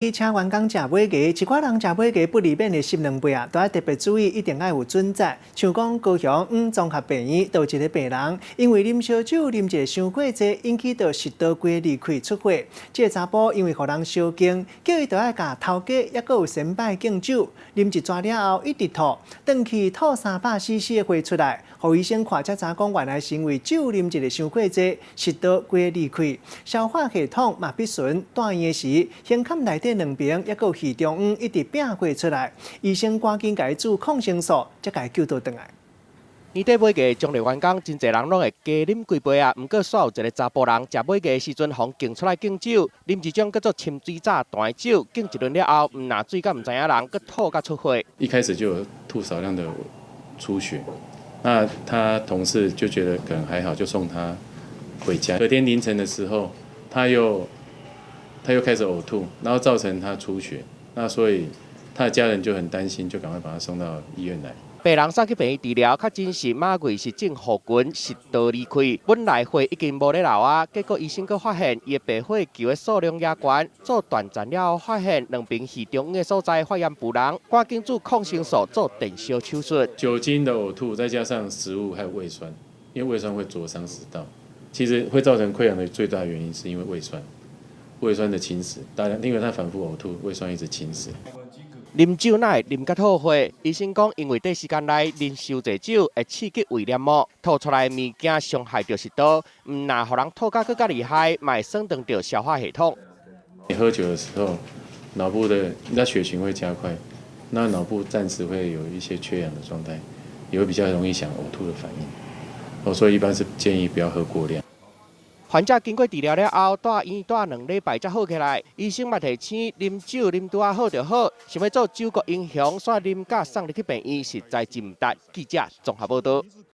请员工食尾鸡，一寡人食尾鸡不利免的12倍啊，都要特别注意，一定要有准则。像讲高雄综合病院有一个病人，因为啉烧酒啉一个伤过济，引起到食道规离开出血。这个查甫因为互人烧惊，叫伊就要甲头家也阁有先拜敬酒，啉一抓了后一直吐，转去吐300cc的血出来，互医生看才知讲原来是因为酒啉一个伤过济，食道规离开，消化系统嘛必顺，住院的时胸腔内底2边也有气中央一直变过出来，医生赶紧给伊注抗生素，才给伊救倒转来。年底尾鸡中立员工真侪人拢会加啉几杯啊，毋过煞有一个查甫人食尾鸡的时阵，互敬出来敬酒，啉一种叫做深水炸弹酒，敬一轮了后，毋拿水，甲毋知影人，佮吐甲出血。一开始就有吐少量的出血，那他同事就觉得可能还好，就送他回家。隔天凌晨的时候，他又开始呕吐，然后造成他出血，那所以他的家人就很担心，就赶快把他送到医院来。病人送去病院治疗，较真是马胃是正好菌食道离开，本来血已经无咧流啊，结果医生佫发现伊的白血球的数量也悬，做断层了后发现2边气中央的所在发炎不良，赶紧注抗生素做电烧手术。酒精的呕吐，再加上食物还有胃酸，因为胃酸会灼伤食道，其实会造成溃疡的最大原因是因为胃酸的侵蚀，当然因为他反复呕吐，胃酸一直侵蚀。啉酒奶啉甲吐血，医生讲，因为短时间内啉伤侪酒会刺激胃黏膜，吐出来的物件伤害到食道，毋若互人吐甲更加厉害，嘛会损伤到消化系统。你喝酒的时候，脑部的血循会加快，那脑部暂时会有一些缺氧的状态，也会比较容易想呕吐的反应。所以一般是建议不要喝过量。患者经过治疗了后，住院住2礼拜才好起来。医生嘛提醒，啉酒啉拄好就好，想要做酒国英雄，煞啉甲送入去病院，实在是毋值。记者综合报道。